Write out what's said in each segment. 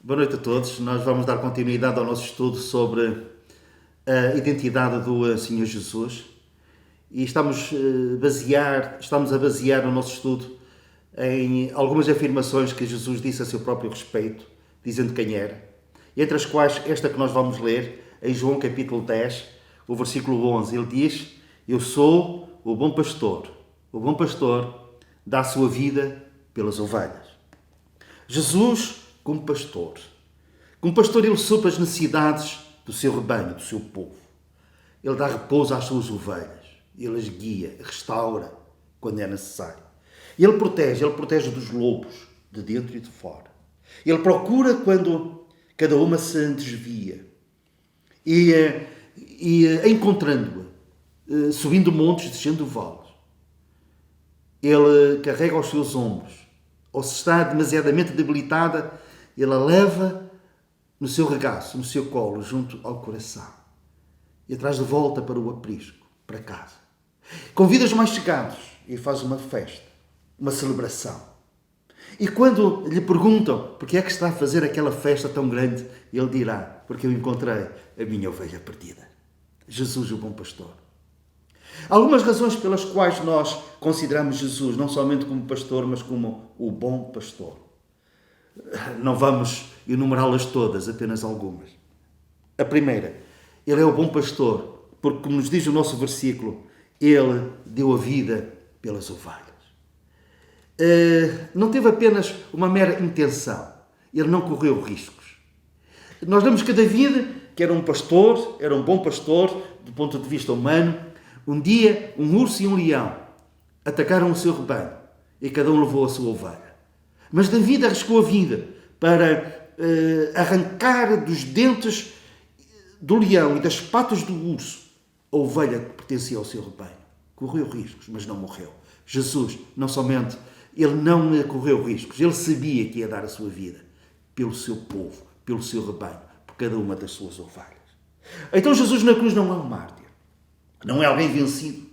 Boa noite a todos. Nós vamos dar continuidade ao nosso estudo sobre a identidade do Senhor Jesus e estamos a basear o nosso estudo em algumas afirmações que Jesus disse a seu próprio respeito, dizendo quem era, entre as quais esta que nós vamos ler em João capítulo 10, o versículo 11. Ele diz: "Eu sou o bom pastor. O bom pastor dá a sua vida pelas ovelhas." Jesus, como pastor ele supre as necessidades do seu rebanho, do seu povo. Ele dá repouso às suas ovelhas. Ele as guia, restaura quando é necessário. Ele protege dos lobos, de dentro e de fora. Ele procura quando cada uma se desvia. E encontrando-a, subindo montes, descendo vales. Ele carrega aos seus ombros. Ou se está demasiadamente debilitada, ele a leva no seu regaço, no seu colo, junto ao coração. E a traz de volta para o aprisco, para casa. Convida os mais chegados e faz uma festa, uma celebração. E quando lhe perguntam porque é que está a fazer aquela festa tão grande, ele dirá: porque eu encontrei a minha ovelha perdida. Jesus, o bom pastor. Algumas razões pelas quais nós consideramos Jesus não somente como pastor, mas como o bom pastor. Não vamos enumerá-las todas, apenas algumas. A primeira, ele é o bom pastor, porque, como nos diz o nosso versículo, ele deu a vida pelas ovelhas. Não teve apenas uma mera intenção, ele não correu riscos. Nós lemos que David, que era um pastor, era um bom pastor, do ponto de vista humano. Um dia, um urso e um leão atacaram o seu rebanho e cada um levou a sua ovelha. Mas David arriscou a vida para arrancar dos dentes do leão e das patas do urso a ovelha que pertencia ao seu rebanho. Correu riscos, mas não morreu. Jesus, não somente, ele não correu riscos, ele sabia que ia dar a sua vida pelo seu povo, pelo seu rebanho, por cada uma das suas ovelhas. Então Jesus na cruz não é um mártir. Não é alguém vencido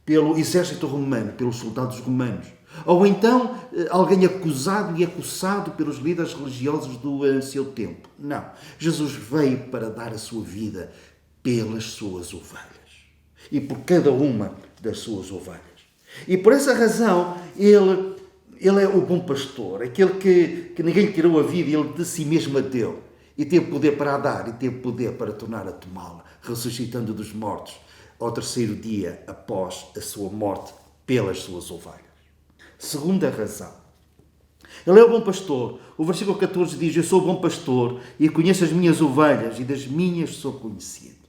pelo exército romano, pelos soldados romanos. Ou então alguém acusado e acossado pelos líderes religiosos do seu tempo. Não. Jesus veio para dar a sua vida pelas suas ovelhas. E por cada uma das suas ovelhas. E por essa razão, ele é o bom pastor. Aquele que ninguém lhe tirou a vida e ele de si mesmo a deu. E teve poder para a dar e teve poder para tornar a tomá-la, ressuscitando dos mortos ao terceiro dia após a sua morte pelas suas ovelhas. Segunda razão. Ele é o bom pastor. O versículo 14 diz: "Eu sou o bom pastor e conheço as minhas ovelhas e das minhas sou conhecido."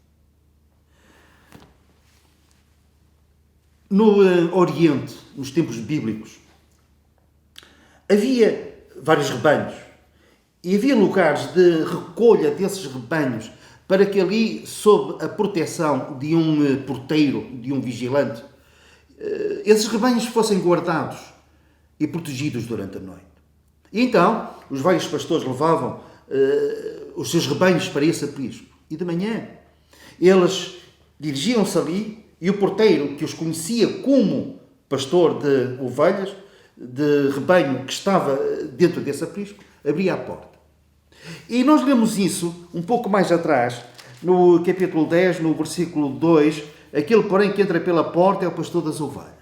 No Oriente, nos tempos bíblicos, havia vários rebanhos e havia lugares de recolha desses rebanhos para que ali, sob a proteção de um porteiro, de um vigilante, esses rebanhos fossem guardados e protegidos durante a noite. E então, os vários pastores levavam os seus rebanhos para esse aprisco. E de manhã, eles dirigiam-se ali e o porteiro, que os conhecia como pastor de ovelhas, de rebanho que estava dentro desse aprisco, abria a porta. E nós lemos isso um pouco mais atrás, no capítulo 10, no versículo 2, aquele, porém, que entra pela porta é o pastor das ovelhas.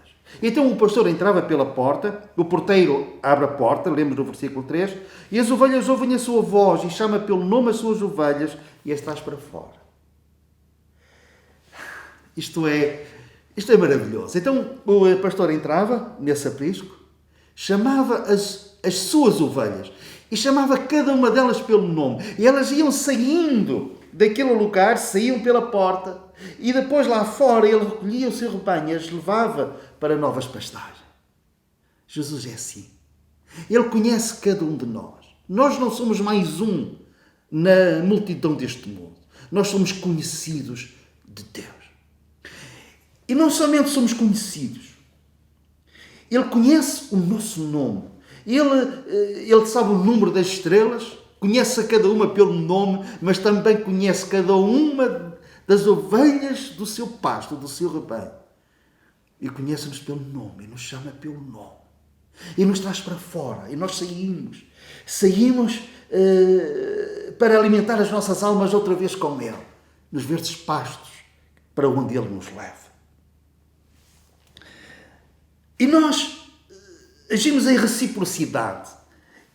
Então o pastor entrava pela porta, o porteiro abre a porta, lemos no versículo 3, e as ovelhas ouvem a sua voz e chama pelo nome as suas ovelhas e as traz para fora. Isto é maravilhoso. Então o pastor entrava nesse aprisco, chamava as suas ovelhas e chamava cada uma delas pelo nome. E elas iam saindo daquele lugar, saíam pela porta e depois lá fora ele recolhia o seu rebanho e as levava para novas pastagens. Jesus é assim. Ele conhece cada um de nós. Nós não somos mais um na multidão deste mundo. Nós somos conhecidos de Deus. E não somente somos conhecidos. Ele conhece o nosso nome. Ele sabe o número das estrelas, conhece a cada uma pelo nome, mas também conhece cada uma das ovelhas do seu pasto, do seu rebanho. E conhece-nos pelo nome, e nos chama pelo nome. E nos traz para fora, e nós saímos para alimentar as nossas almas outra vez com Ele, nos verdes pastos, para onde Ele nos leva. E nós agimos em reciprocidade.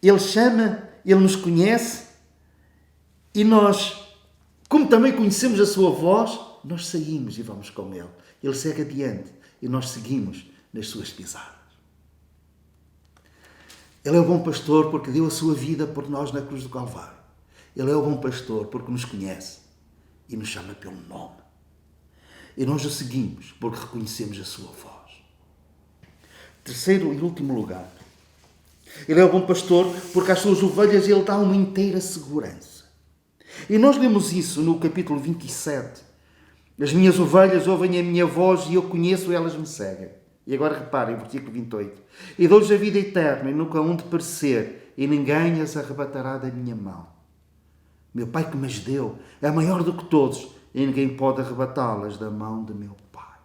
Ele chama, Ele nos conhece e nós, como também conhecemos a sua voz, nós saímos e vamos com Ele. Ele segue adiante e nós seguimos nas suas pisadas. Ele é o bom pastor porque deu a sua vida por nós na cruz do Calvário. Ele é o bom pastor porque nos conhece e nos chama pelo nome. E nós o seguimos porque reconhecemos a sua voz. Terceiro e último lugar, Ele é o bom pastor porque às suas ovelhas Ele dá uma inteira segurança. E nós lemos isso no capítulo 27. As minhas ovelhas ouvem a minha voz e eu conheço e elas me seguem. E agora reparem, versículo 28. E dou-lhes a vida eterna e nunca hão de perecer e ninguém as arrebatará da minha mão. Meu Pai que me as deu é maior do que todos e ninguém pode arrebatá-las da mão de meu Pai.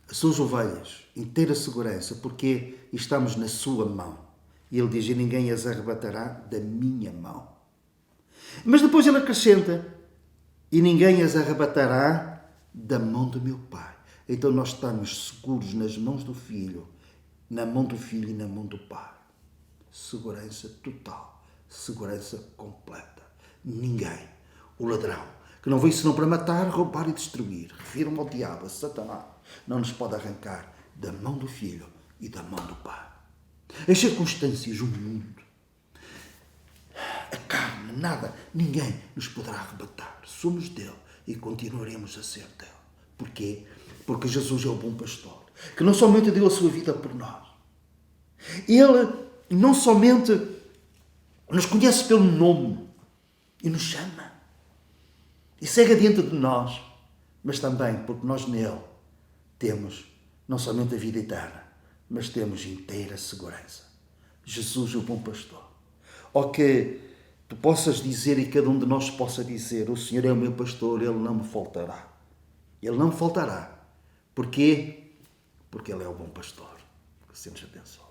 As suas ovelhas, inteira segurança, porque estamos na sua mão. E Ele diz, e ninguém as arrebatará da minha mão. Mas depois Ele acrescenta, e ninguém as arrebatará da mão do meu Pai. Então nós estamos seguros nas mãos do Filho, na mão do Filho e na mão do Pai. Segurança total, segurança completa. Ninguém, o ladrão, que não veio senão para matar, roubar e destruir, refiro-me ao diabo, a Satanás, não nos pode arrancar da mão do Filho e da mão do Pai. As circunstâncias, o mundo, a carne, nada, ninguém nos poderá arrebatar. Somos dele e continuaremos a ser dele. Porquê? Porque Jesus é o bom pastor, que não somente deu a sua vida por nós. Ele não somente nos conhece pelo nome e nos chama e segue adiante de nós, mas também porque nós nele temos não somente a vida eterna, mas temos inteira segurança. Jesus é o bom pastor. Ou que tu possas dizer e cada um de nós possa dizer, o Senhor é o meu pastor, Ele não me faltará. Ele não me faltará. Porquê? Porque Ele é o bom pastor. Que o Senhor nos abençoe.